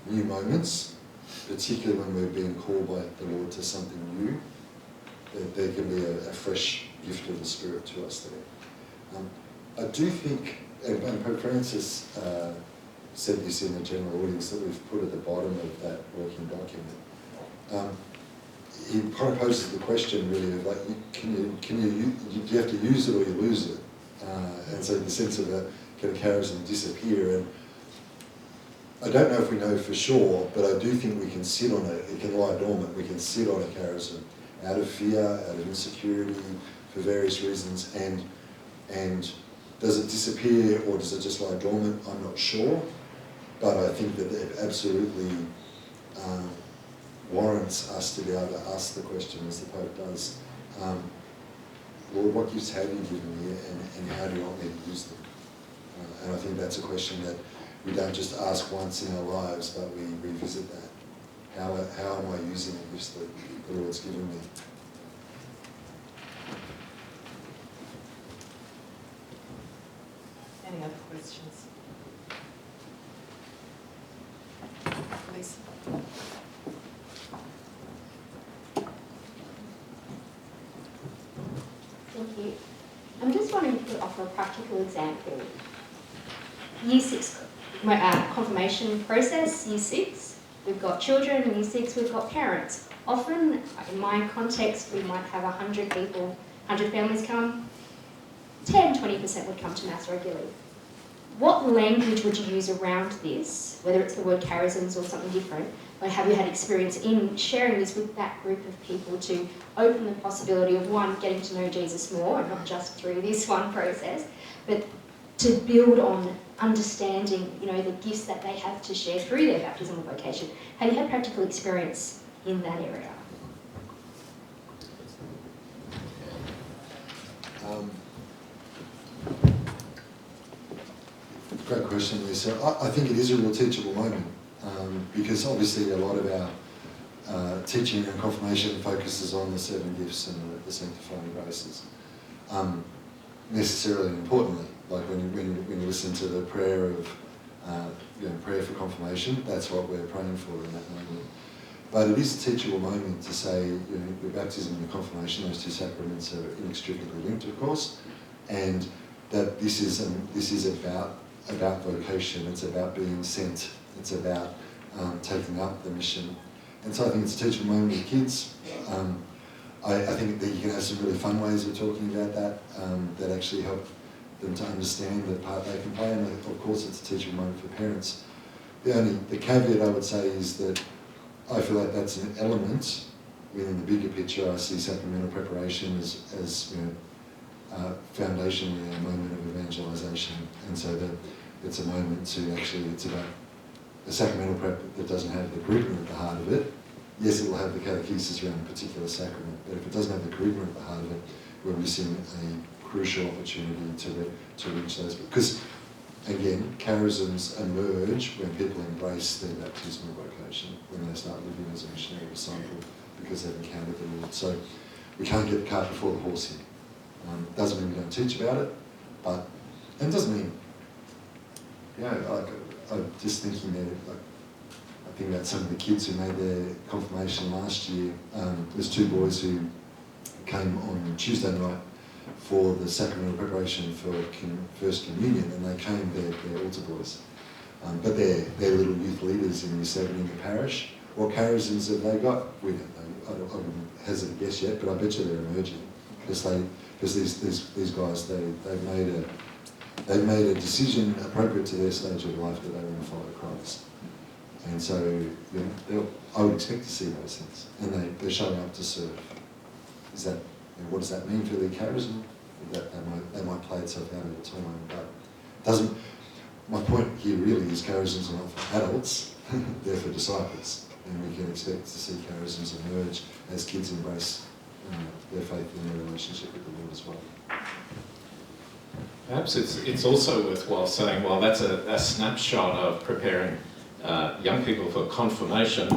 Speaker 2: new moments, particularly when we're being called by the Lord to something new, there can be a fresh gift of the Spirit to us there. I do think, and Pope Francis said this in the general audience that we've put at the bottom of that working document. He kind of poses the question really of like, do you have to use it or you lose it? And so the sense of can a charism disappear? And I don't know if we know for sure, but I do think we can sit on it. It can lie dormant. We can sit on a charism out of fear, out of insecurity, for various reasons. And does it disappear or does it just lie dormant? I'm not sure, but I think that it absolutely warrants us to be able to ask the question, as the Pope does, Lord, what gifts have you given me, and how do you want me to use them? And I think that's a question that we don't just ask once in our lives, but we revisit that. How am I using the gifts that the Lord's given me?
Speaker 1: Any other questions? Lisa?
Speaker 7: Thank you. I'm just wondering if you could offer a practical example. Year 6 confirmation process, Year 6, we've got children, in Year 6 we've got parents. Often, in my context, we might have 100 people, 100 families come, 10-20% would come to Mass regularly. What language would you use around this, whether it's the word charisms or something different, but have you had experience in sharing this with that group of people to open the possibility of, one, getting to know Jesus more, and not just through this one process, but to build on understanding, the gifts that they have to share through their baptism or vocation. Have you had practical experience in that area?
Speaker 2: Great question, Lisa. I think it is a real teachable moment because obviously a lot of our teaching and confirmation focuses on the 7 gifts and the sanctifying graces. Necessarily and importantly, like when you listen to the prayer of prayer for confirmation, that's what we're praying for in that moment. But it is a teachable moment to say, your baptism and your confirmation, those 2 sacraments are inextricably linked, of course, and that this is about vocation. It's about being sent. It's about taking up the mission. And so I think it's a teachable moment with kids. I think that you can have some really fun ways of talking about that that actually help them to understand the part they can play. And of course, it's a teachable moment for parents. The caveat I would say is that I feel like that's an element within the bigger picture. I see sacramental preparation as foundationally a moment of evangelization, and so that it's a moment to actually, it's about a sacramental prep that doesn't have the charisma at the heart of it. Yes, it will have the catechesis around a particular sacrament, but if it doesn't have the charisma at the heart of it, we're missing a crucial opportunity to reach those. Because, again, charisms emerge when people embrace their baptismal vocation, when they start living as a missionary disciple, because they've encountered the Lord. So we can't get the cart before the horse here. Doesn't mean we don't teach about it, but and it doesn't mean, I'm just thinking that, I think about some of the kids who made their confirmation last year. There's 2 boys who came on Tuesday night for the sacramental preparation for First Communion, and they came, they're altar boys. But they're little youth leaders in Year 7 in the parish. What charisms have they got? We don't know. I wouldn't hazard a guess yet, but I bet you they're emerging. Because these guys, they've made a decision appropriate to their stage of life that they want to follow Christ. And so, I would expect to see those things. And they're showing up to serve. What does that mean for their charism? That might play itself out over time, but my point here really is charisms are not for adults, they're for disciples. And we can expect to see charisms emerge as kids embrace their faith and their relationship with the Lord as well.
Speaker 4: Perhaps it's also worthwhile saying, well, that's a snapshot of preparing young people for confirmation.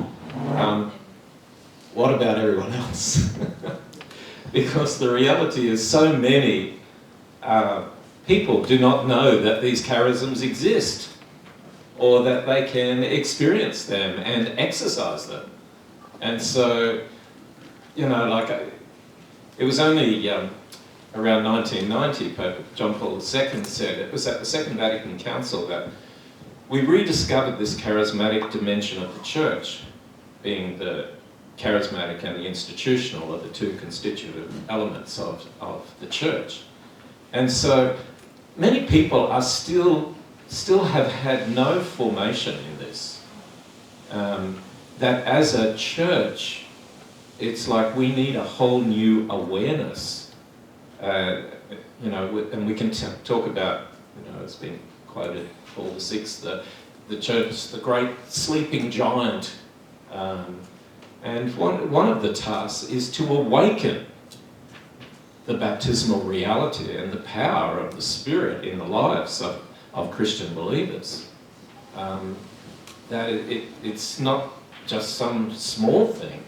Speaker 4: What about everyone else? Because the reality is so many people do not know that these charisms exist or that they can experience them and exercise them. And so, It was only around 1990, Pope John Paul II said, it was at the Second Vatican Council, that we rediscovered this charismatic dimension of the Church, being the charismatic and the institutional are the two constitutive elements of the Church. And so many people are still have had no formation in this. That as a church, it's like we need a whole new awareness. And we can talk about, it's been quoted, Paul VI, the church, the great sleeping giant. And one of the tasks is to awaken the baptismal reality and the power of the Spirit in the lives of Christian believers. That it's not just some small thing.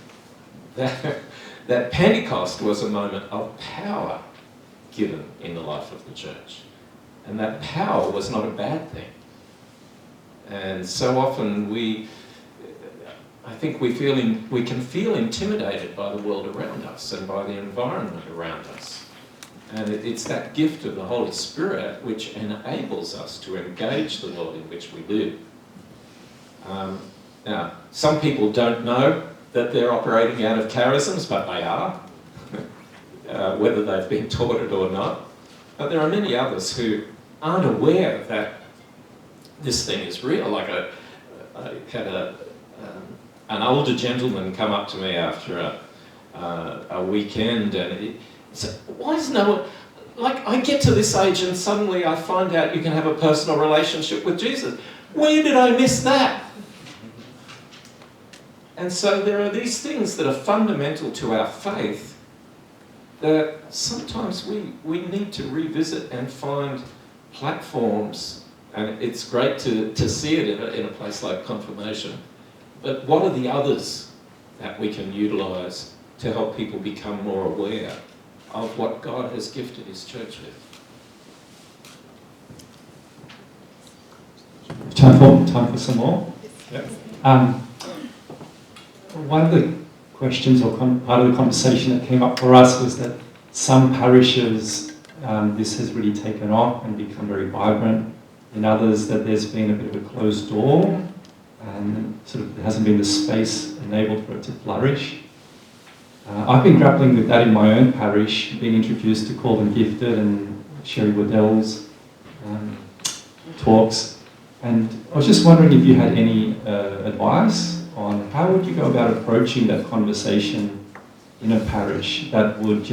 Speaker 4: That Pentecost was a moment of power given in the life of the church. And that power was not a bad thing. And so often I think we can feel intimidated by the world around us and by the environment around us. And it's that gift of the Holy Spirit which enables us to engage the world in which we live. Now, some people don't know that they're operating out of charisms, but they are, whether they've been taught it or not. But there are many others who aren't aware that this thing is real. Like I had an older gentleman come up to me after a weekend, and he said, "Why is no one, like, I get to this age and suddenly I find out you can have a personal relationship with Jesus. Where did I miss that?" And so there are these things that are fundamental to our faith that sometimes we need to revisit and find platforms, and it's great to see it in a place like confirmation. But what are the others that we can utilise to help people become more aware of what God has gifted His church with?
Speaker 8: Time for some more.
Speaker 4: Yep.
Speaker 8: One of the questions or part of the conversation that came up for us was that some parishes, this has really taken off and become very vibrant. In others, that there's been a bit of a closed door and sort of there hasn't been the space enabled for it to flourish. I've been grappling with that in my own parish, being introduced to Called and Gifted and Sherry Waddell's talks. And I was just wondering if you had any advice on how would you go about approaching that conversation in a parish that would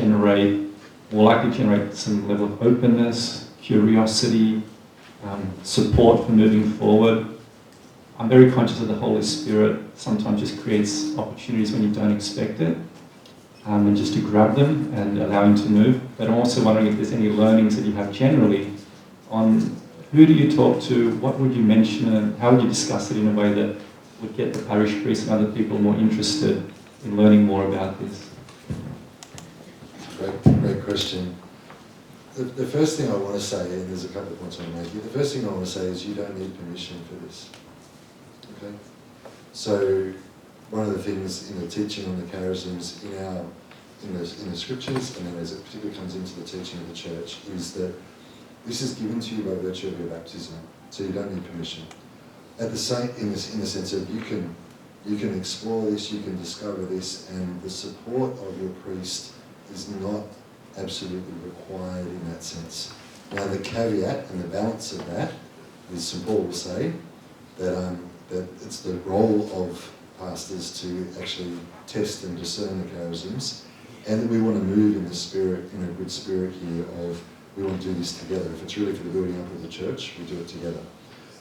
Speaker 8: more likely generate some level of openness, curiosity, support for moving forward. I'm very conscious that the Holy Spirit sometimes just creates opportunities when you don't expect it, and just to grab them and allow Him to move. But I'm also wondering if there's any learnings that you have generally on who do you talk to, what would you mention, and how would you discuss it in a way that would get the parish priest and other people more interested in learning more about this?
Speaker 2: Great question. The first thing I want to say, and there's a couple of points I want to make here, the first thing I want to say is you don't need permission for this. Okay? So one of the things in the teaching on the charisms in the scriptures, and then as it particularly comes into the teaching of the church, is that this is given to you by virtue of your baptism, so you don't need permission. At the same, in the sense of you can explore this, you can discover this, and the support of your priest is not absolutely required in that sense. Now the caveat and the balance of that is St. Paul will say that it's the role of pastors to actually test and discern the charisms, and that we want to move in the spirit, in a good spirit here of we want to do this together. If it's really for the building up of the church, we do it together.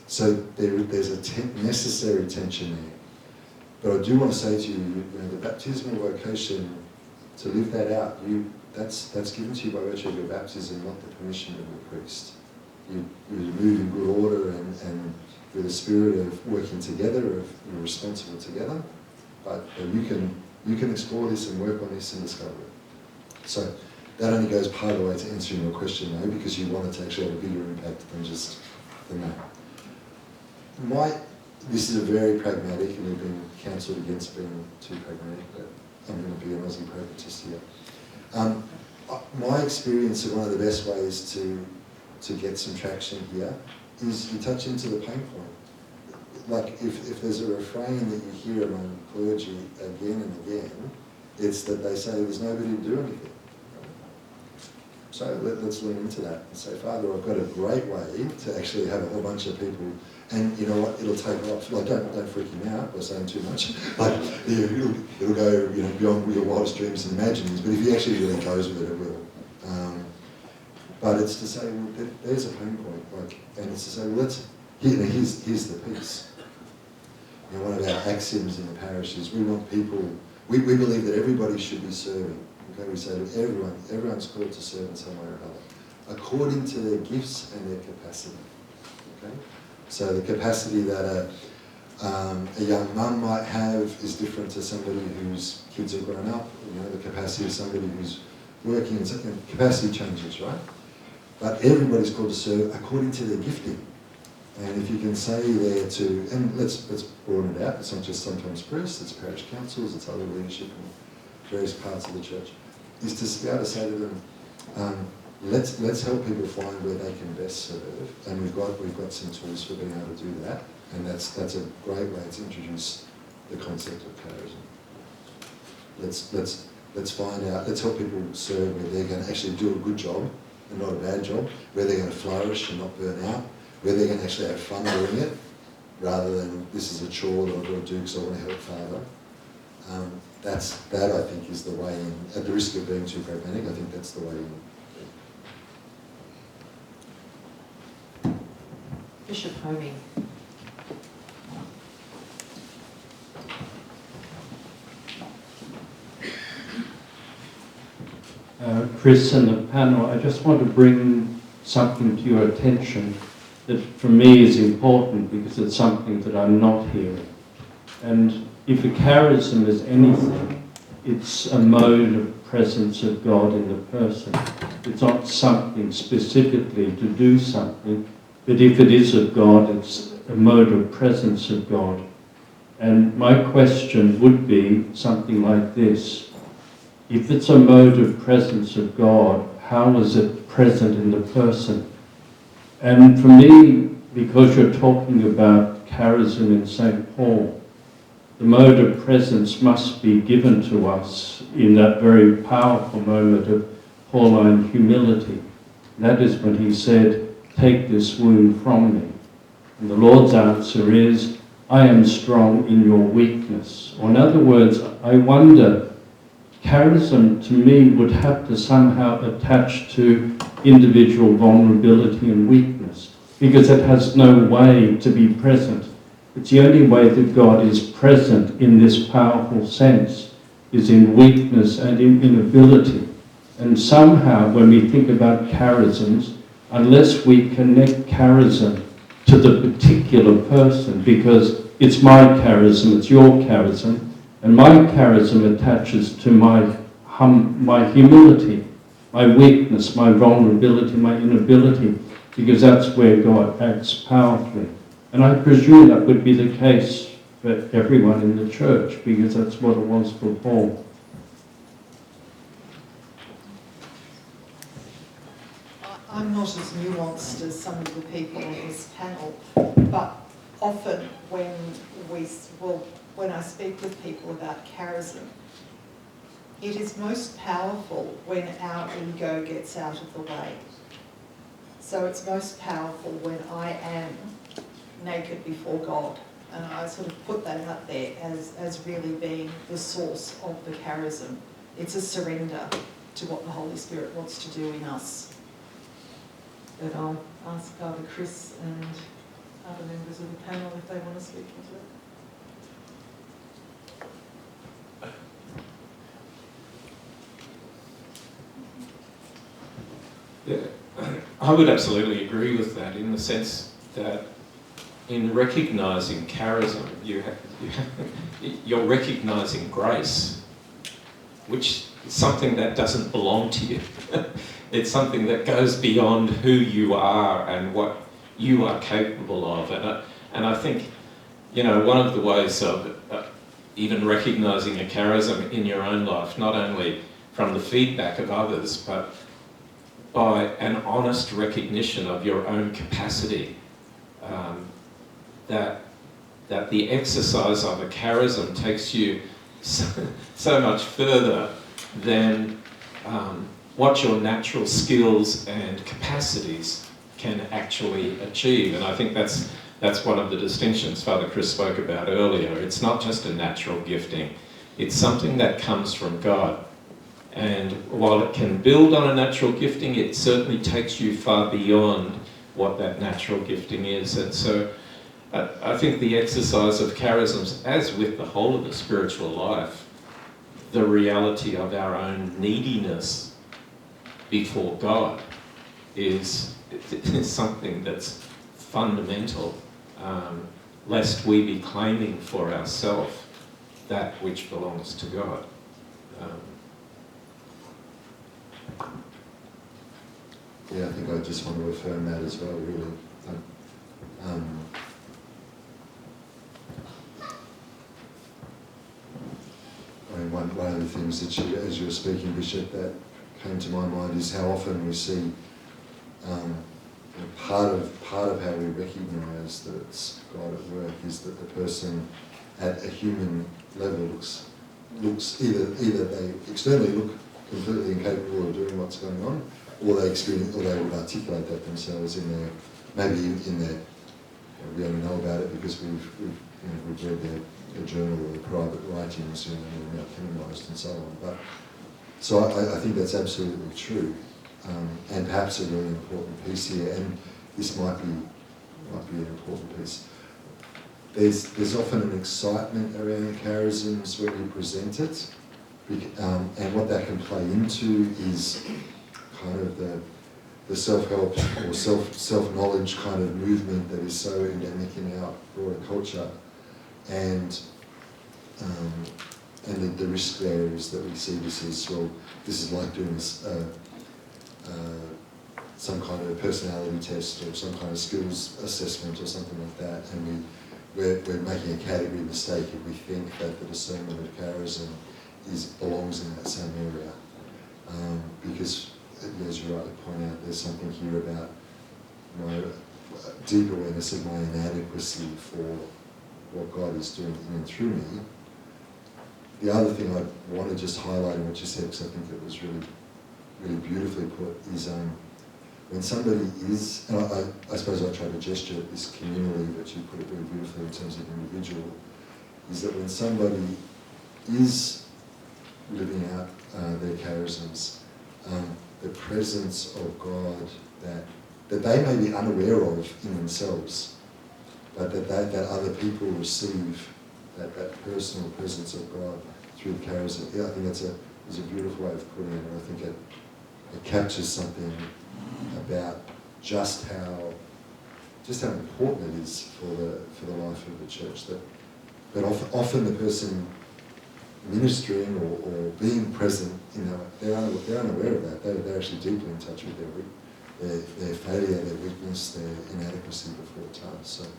Speaker 2: So there's a necessary tension there. But I do want to say to you, the baptismal vocation, to live that out, that's given to you by virtue of your baptism, not the permission of your priest. You move in good order and with a spirit of working together, of you're responsible together. But you can explore this and work on this and discover it. So that only goes part of the way to answering your question, though, because you want it to actually have a bigger impact than that. This is a very pragmatic, and we've been counselled against being too pragmatic, but I'm going to be an Aussie pragmatist here. My experience of one of the best ways to get some traction here is you touch into the pain point. Like if there's a refrain that you hear among clergy again and again, it's that they say there's nobody to do anything. So let's lean into that and say, Father, I've got a great way to actually have a whole bunch of people, and you know what, it'll take off. Like don't freak him out by saying too much. Like it'll go beyond your wildest dreams and imaginings. But if he actually really goes with it, it will. But it's to say, well, there's a pain point, and it's to say, well, here's the piece. One of our axioms in the parish is we want people. We believe that everybody should be serving. Okay, we say to everyone's called to serve in some way or other, according to their gifts and their capacity. Okay, so the capacity that a young mum might have is different to somebody whose kids have grown up. The capacity of somebody who's working, and capacity changes, right? But everybody's called to serve according to their gifting. And if you can say there to, and let's broaden it out, it's not just sometimes priests, it's parish councils, it's other leadership in various parts of the church, is to be able to say to them, let's help people find where they can best serve, and we've got some tools for being able to do that, and that's a great way to introduce the concept of charism. Let's find out, let's help people serve where they're going to actually do a good job and not a bad job, where they're going to flourish and not burn out, where they're going to actually have fun doing it, rather than this is a chore that I've got to do because I want to help Father. That I think is the way in. At the risk of being too pragmatic, I think that's the way in.
Speaker 1: Bishop Homing.
Speaker 8: Chris and the panel, I just want to bring something to your attention that for me is important because it's something that I'm not hearing. And if a charism is anything, it's a mode of presence of God in the person. It's not something specifically to do something, but if it is of God, it's a mode of presence of God. And my question would be something like this. If it's a mode of presence of God, how is it present in the person? And for me, because you're talking about charism in St. Paul, the mode of presence must be given to us in that very powerful moment of Pauline humility. That is when he said, "Take this wound from me." And the Lord's answer is, "I am strong in your weakness." Or in other words, I wonder, charism to me would have to somehow attach to individual vulnerability and weakness, because it has no way to be present. It's the only way that God is present in this powerful sense is in weakness and in inability. And somehow when we think about charisms, unless we connect charism to the particular person, because it's my charism, it's your charism, and my charism attaches to my humility, my weakness, my vulnerability, my inability, because that's where God acts powerfully. And I presume that would be the case for everyone in the church, because that's what it was for Paul.
Speaker 1: I'm not as nuanced as some of the people on this panel, but often when I speak with people about charism, it is most powerful when our ego gets out of the way. So it's most powerful when I am naked before God. And I sort of put that out there as really being the source of the charism. It's a surrender to what the Holy Spirit wants to do in us. But I'll ask Father Chris and other members of the panel if they want to speak into it.
Speaker 4: Yeah, I would absolutely agree with that in the sense that in recognising charism, you're recognising grace, which is something that doesn't belong to you. It's something that goes beyond who you are and what you are capable of. And I think, one of the ways of even recognising a charism in your own life, not only from the feedback of others, but by an honest recognition of your own capacity. That the exercise of a charism takes you so much further than what your natural skills and capacities can actually achieve. And I think that's one of the distinctions Father Chris spoke about earlier. It's not just a natural gifting, it's something that comes from God. And while it can build on a natural gifting, it certainly takes you far beyond what that natural gifting is. And so I think the exercise of charisms, as with the whole of the spiritual life, the reality of our own neediness before God is something that's fundamental, lest we be claiming for ourselves that which belongs to God.
Speaker 2: Yeah, I think I just want to affirm that as well, really. I mean, one of the things that as you were speaking, Bishop, that came to my mind is how often we see part of how we recognise that it's God at work is that the person at a human level looks either they externally look completely incapable of doing what's going on, or they experience, or they would articulate that themselves in their, maybe in their, we only know about it because we've read their journal or their private writings, and they're now canonised and so on. But so I think that's absolutely true, and perhaps a really important piece here. And this might be an important piece. There's often an excitement around charisms when you present it, and what that can play into is kind of the self-help or self-knowledge kind of movement that is so endemic in our broader culture, and the risk there is that we see this as, well, this is like doing some kind of a personality test or some kind of skills assessment or something like that, and we're making a category mistake if we think that the discernment of charism belongs in that same area, because, as you rightly point out, there's something here about my deep awareness of my inadequacy for what God is doing in and through me. The other thing I want to just highlight in what you said, because I think it was really, really beautifully put, is when somebody is, and I suppose I try to gesture at this communally, but you put it very beautifully in terms of individual, is that when somebody is living out their charisms, the presence of God that they may be unaware of in themselves, but that other people receive that personal presence of God through the charism. Yeah, I think that's a beautiful way of putting it, and I think it captures something about just how important it is for the life of the church. That often the person ministering or being present, they're unaware of that. They're actually deeply in touch with their failure, their weakness, their inadequacy before time. So, at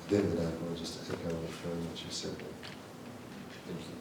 Speaker 2: the end of the day, I'll just echo and affirm what you said there. Thank you.